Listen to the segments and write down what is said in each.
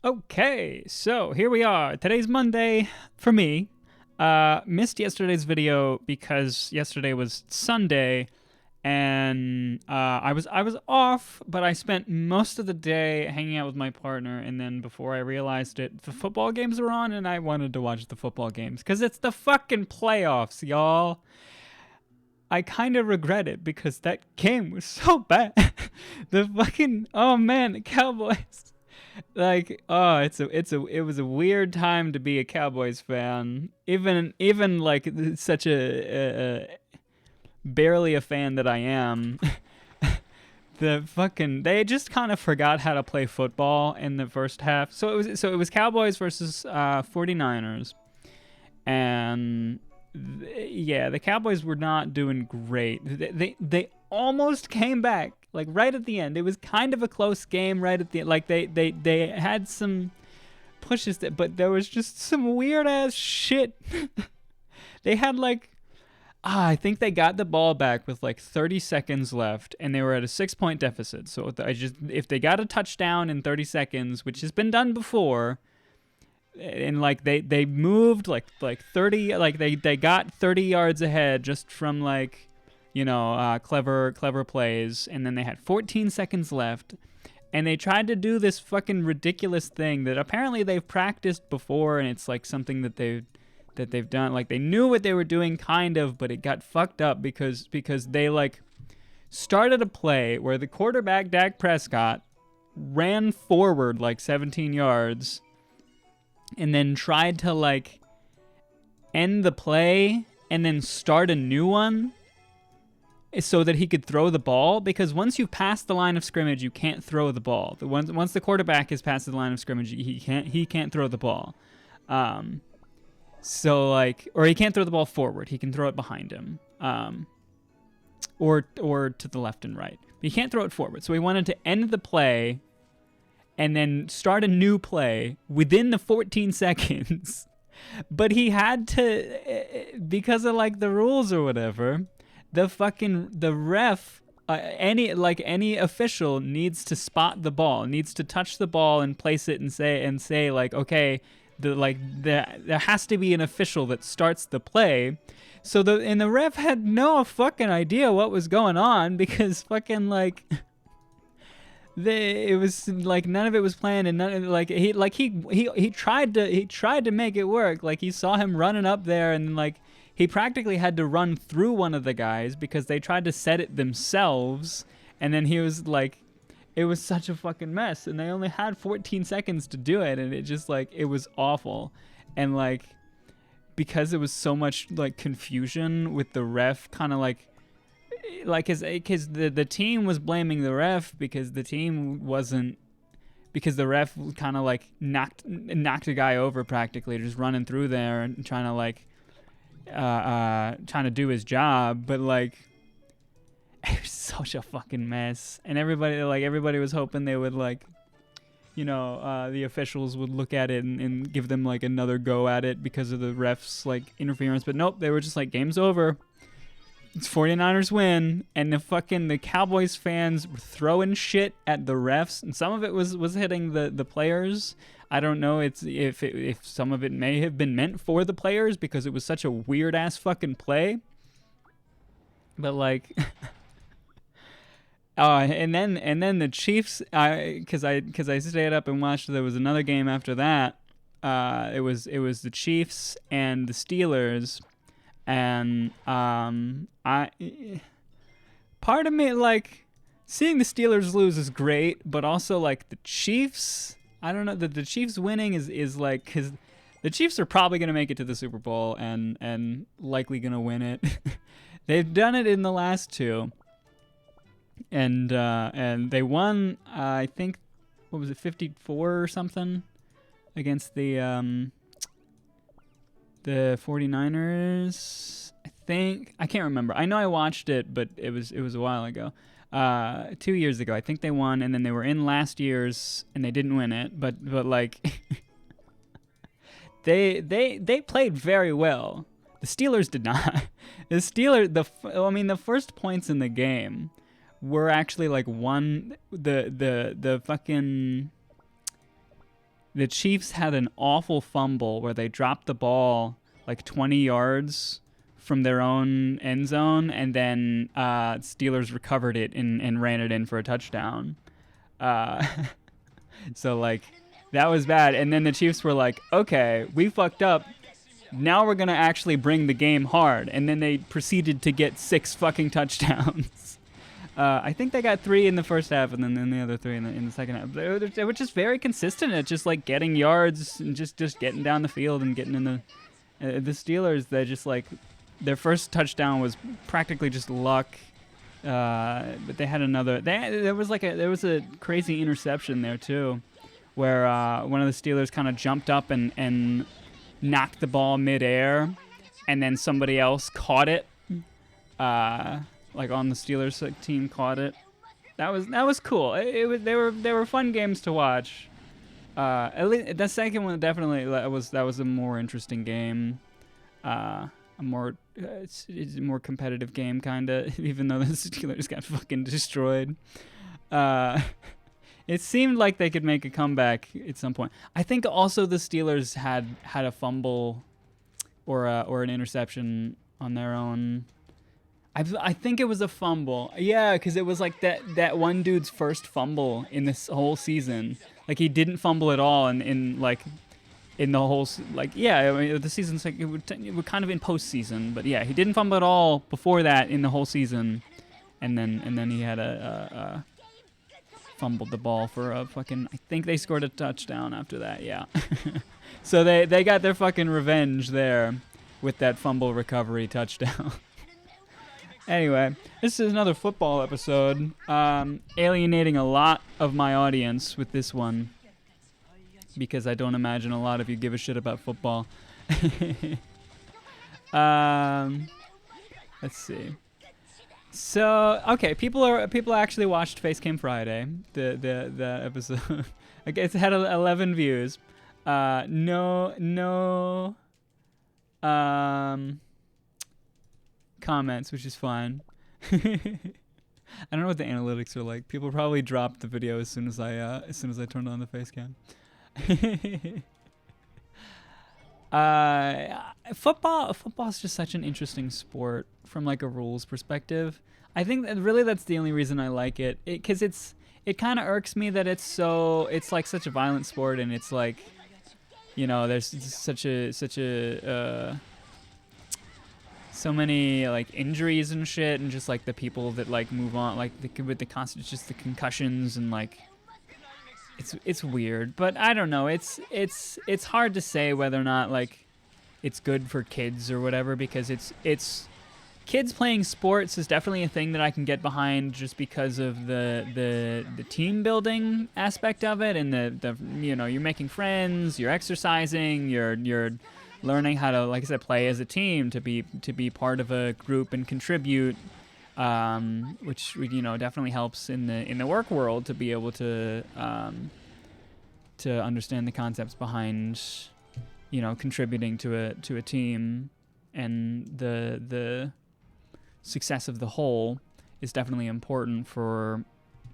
Okay, so here we are. Today's Monday for me. Missed yesterday's video because yesterday was Sunday, and I was off, but I spent most of the day hanging out with my partner, and then before I realized it, the football games were on, and I wanted to watch the football games because it's the fucking playoffs, y'all. I kind of regret it because that game was so bad. The fucking oh man, the Cowboys. Like it was a weird time to be a Cowboys fan. Even like such a barely a fan that I am. They just kind of forgot how to play football in the first half. So it was Cowboys versus 49ers, and yeah, the Cowboys were not doing great. They almost came back, like right at the end. It was kind of a close game right at the end. Like they had some pushes, but there was just some weird ass shit. They had like I think they got the ball back with like 30 seconds left, and they were at a 6-point deficit. So if they got a touchdown in 30 seconds, which has been done before, and like they moved like 30, like they got 30 yards ahead just from like clever plays, and then they had 14 seconds left, and they tried to do this fucking ridiculous thing that apparently they've practiced before, and it's like something that they've done. Like they knew what they were doing kind of, but it got fucked up because they like started a play where the quarterback Dak Prescott ran forward like 17 yards and then tried to like end the play and then start a new one so that he could throw the ball, because once you pass the line of scrimmage, you can't throw the ball. Once the quarterback is past the line of scrimmage, he can't throw the ball. So like, or he can't throw the ball forward. He can throw it behind him, or to the left and right. But he can't throw it forward. So he wanted to end the play and then start a new play within the 14 seconds. But he had to, because of like the rules or whatever, the ref, any official needs to spot the ball, needs to touch the ball and place it and say like, okay, there has to be an official that starts the play. So the ref had no fucking idea what was going on, because fucking like it was like none of it was planned, and none of, he tried to make it work. Like he saw him running up there, and like he practically had to run through one of the guys because they tried to set it themselves, and then he was like, it was such a fucking mess, and they only had 14 seconds to do it, and it just like, it was awful. And like, because it was so much like confusion with the ref, kind of like because the team was blaming the ref because the team wasn't, because the ref kind of like knocked a guy over practically, just running through there and trying to like trying to do his job. But like, it was such a fucking mess, and everybody was hoping they would like, the officials would look at it and give them like another go at it because of the refs like interference. But nope, they were just like, game's over. It's 49ers win, and the Cowboys fans were throwing shit at the refs, and some of it was hitting the players. I don't know if some of it may have been meant for the players because it was such a weird ass fucking play. But like, and then the Chiefs, because I stayed up and watched. There was another game after that. It was the Chiefs and the Steelers. And part of me, like, seeing the Steelers lose is great, but also like the Chiefs, I don't know, the Chiefs winning is like, because the Chiefs are probably going to make it to the Super Bowl and likely going to win it. They've done it in the last two, and they won, I think, what was it, 54 or something against the 49ers, I think. I can't remember. I know I watched it, but it was a while ago. 2 years ago, I think they won, and then they were in last year's, and they didn't win it. But like, they played very well. The Steelers did not. The first points in the game were actually like the fucking the Chiefs had an awful fumble where they dropped the ball like 20 yards from their own end zone, and then Steelers recovered it and ran it in for a touchdown. Uh, so like that was bad. And then the Chiefs were like, okay, we fucked up. Now we're gonna actually bring the game hard. And then they proceeded to get 6 fucking touchdowns. I think they got 3 in the first half, and then the other 3 in the second half. They were just very consistent at just like getting yards and just getting down the field and getting in the Steelers. They just like their first touchdown was practically just luck. But they had another. There was a crazy interception there too, where one of the Steelers kind of jumped up and knocked the ball midair, and then somebody else caught it. Like on the Steelers team caught it. That was cool. They were fun games to watch. At least the second one definitely that was a more interesting game. It's a more competitive game kinda, even though the Steelers got fucking destroyed. It seemed like they could make a comeback at some point. I think also the Steelers had a fumble or an interception on their own. I think it was a fumble. Yeah, because it was like that one dude's first fumble in this whole season. Like he didn't fumble at all in the whole I mean, the season's like it would kind of in postseason, but yeah, he didn't fumble at all before that in the whole season, and then he had a fumbled the ball for a fucking. I think they scored a touchdown after that. Yeah, so they got their fucking revenge there with that fumble recovery touchdown. Anyway, this is another football episode. Alienating a lot of my audience with this one, because I don't imagine a lot of you give a shit about football. Let's see. So, okay, people actually watched Face Cam Friday, the episode. Okay, it's had 11 views. No comments, which is fine. I don't know what the analytics are like. People probably dropped the video as soon as I turned on the face cam. Football is just such an interesting sport from like a rules perspective. I think that really that's the only reason I like it, because it kind of irks me that it's like such a violent sport, and it's like, you know, there's such a so many like injuries and shit, and just like the people that like move on, like with the constant, just the concussions, and like it's weird. But I don't know, it's hard to say whether or not like it's good for kids or whatever, because it's kids playing sports is definitely a thing that I can get behind, just because of the team building aspect of it, and the you know, you're making friends, you're exercising, you're learning how to, like I said, play as a team, to be part of a group and contribute, which, you know, definitely helps in the work world, to be able to understand the concepts behind, you know, contributing to a team, and the success of the whole is definitely important for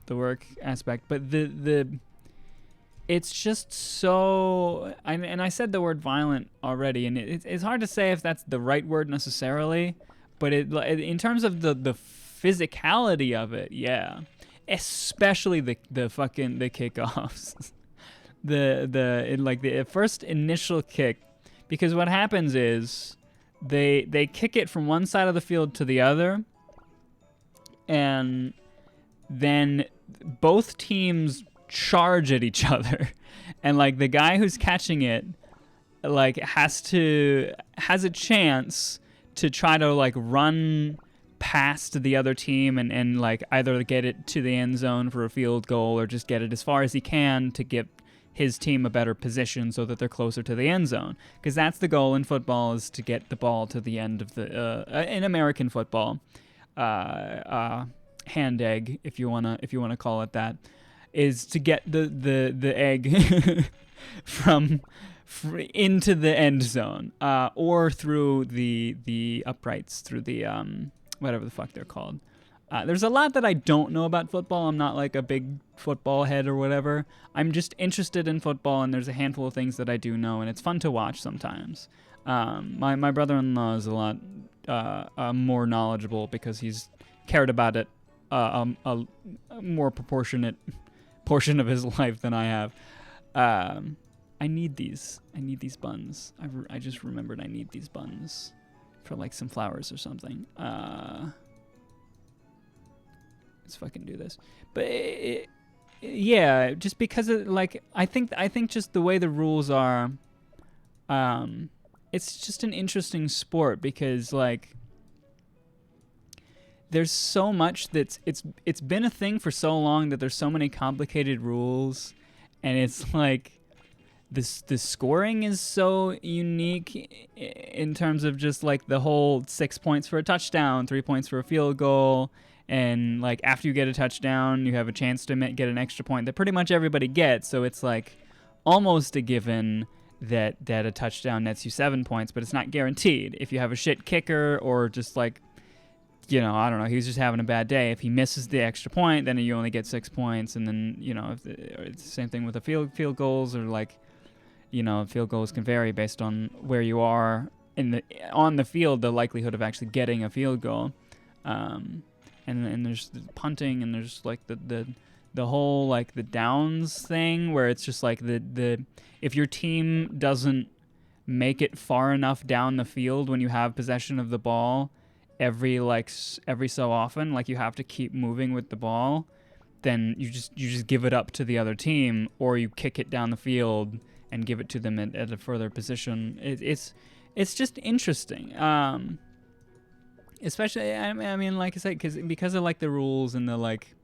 the work aspect. But it's just so, and I said the word violent already, and it's hard to say if that's the right word necessarily, but in terms of the physicality of it, yeah, especially the kickoffs, the first initial kick, because what happens is they kick it from one side of the field to the other, and then both teams charge at each other, and like the guy who's catching it like has a chance to try to like run past the other team and like either get it to the end zone for a field goal, or just get it as far as he can to give his team a better position so that they're closer to the end zone, because that's the goal in football, is to get the ball to the end of the in American football, hand egg, if you wanna call it that, is to get the egg into the end zone, or through the uprights, through the whatever the fuck they're called, There's a lot that I don't know about football. I'm not like a big football head or whatever. I'm just interested in football, and there's a handful of things that I do know, and it's fun to watch sometimes. My brother-in-law is a lot more knowledgeable because he's cared about it a more proportionate portion of his life than I have. I need these buns. I just remembered I need these buns for like some flowers or something. Let's fucking do this. But yeah, just because of like I think just the way the rules are, it's just an interesting sport because like there's so much that's it's been a thing for so long that there's so many complicated rules, and it's like the scoring is so unique in terms of just like the whole 6 points for a touchdown, 3 points for a field goal. And like after you get a touchdown, you have a chance to get an extra point that pretty much everybody gets. So it's like almost a given that a touchdown nets you 7 points, but it's not guaranteed. If you have a shit kicker or just like, you know, I don't know, he's just having a bad day. If he misses the extra point, then you only get 6 points. And then, you know, it's the same thing with the field goals, or like, you know, field goals can vary based on where you are on the field, the likelihood of actually getting a field goal. And there's the punting, and there's like the whole like the downs thing where it's just like the if your team doesn't make it far enough down the field when you have possession of the ball every so often, like you have to keep moving with the ball, then you just give it up to the other team, or you kick it down the field and give it to them at a further position. It's just interesting. Especially, I mean, like I said, because of like the rules and the like,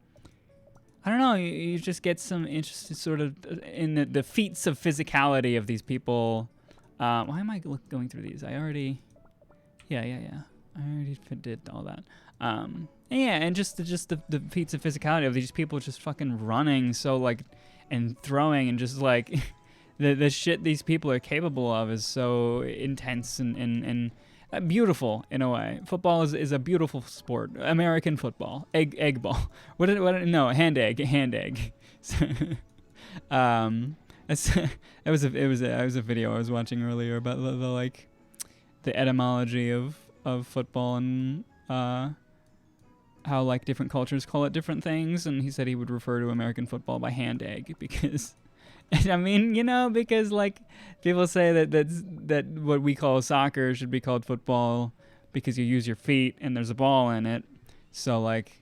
I don't know, you just get some interest sort of in the feats of physicality of these people. Why am I going through these? I already did all that. Yeah, and just the feats of physicality of these people just fucking running so like and throwing and just like the shit these people are capable of is so intense and beautiful in a way. Football is a beautiful sport. American football, egg ball. No, hand egg. It was a video I was watching earlier about the like the etymology of football and how like different cultures call it different things, and he said he would refer to American football by hand egg because I mean, you know, because like people say that what we call soccer should be called football because you use your feet and there's a ball in it. So like,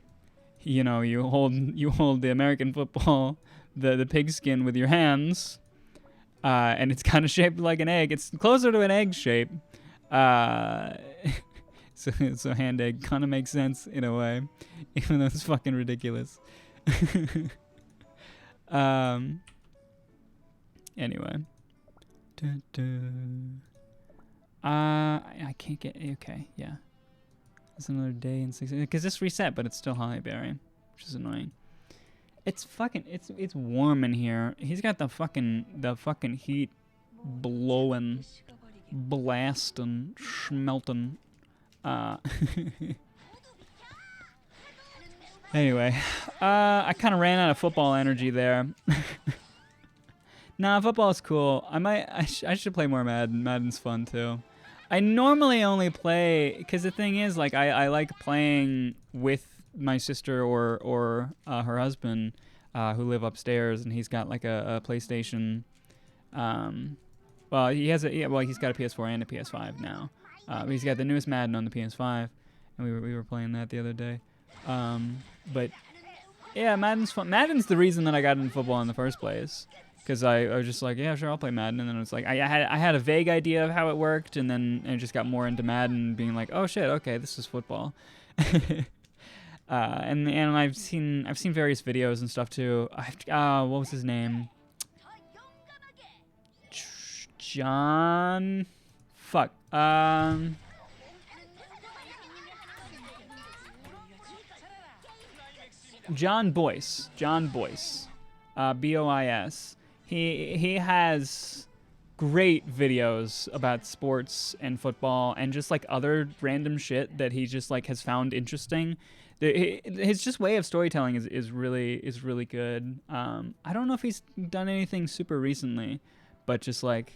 you know, you hold the American football, the pigskin with your hands, and it's kind of shaped like an egg. It's closer to an egg shape. So hand egg kind of makes sense in a way, even though it's fucking ridiculous. Anyway. I can't get... Okay, yeah. It's another day and 6... Because this reset, but it's still Hollyberry, which is annoying. It's fucking... It's warm in here. He's got the fucking heat blowing, blasting, schmelting. Anyway. I kind of ran out of football energy there. Nah, football's cool. I should play more Madden. Madden's fun too. I normally only play because the thing is, like, I like playing with my sister or her husband, who live upstairs, and he's got like a PlayStation. Well, he's got a PS4 and a PS5 now. He's got the newest Madden on the PS5, and we were playing that the other day. But yeah, Madden's fun. Madden's the reason that I got into football in the first place. Because I was just like, yeah, sure, I'll play Madden. And then it was like, I had a vague idea of how it worked, and then I just got more into Madden, being like, oh shit, okay, this is football. And I've seen various videos and stuff too. What was his name? John Boyce. Bois. He has great videos about sports and football and just like other random shit that he just like has found interesting His just way of storytelling is really good. I don't know if he's done anything super recently, but just like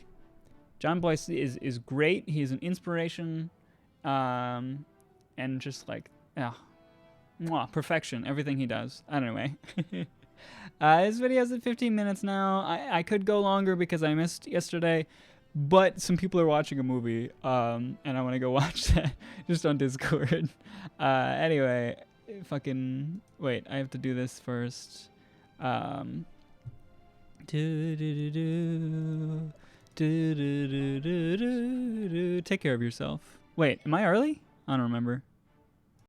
John Boyce is great. He's an inspiration, and just like perfection. Everything he does. Anyway, this video's at 15 minutes now. I could go longer because I missed yesterday, but some people are watching a movie, and I want to go watch that just on Discord. Anyway, fucking wait. I have to do this first. Take care of yourself. Wait, am I early? I don't remember.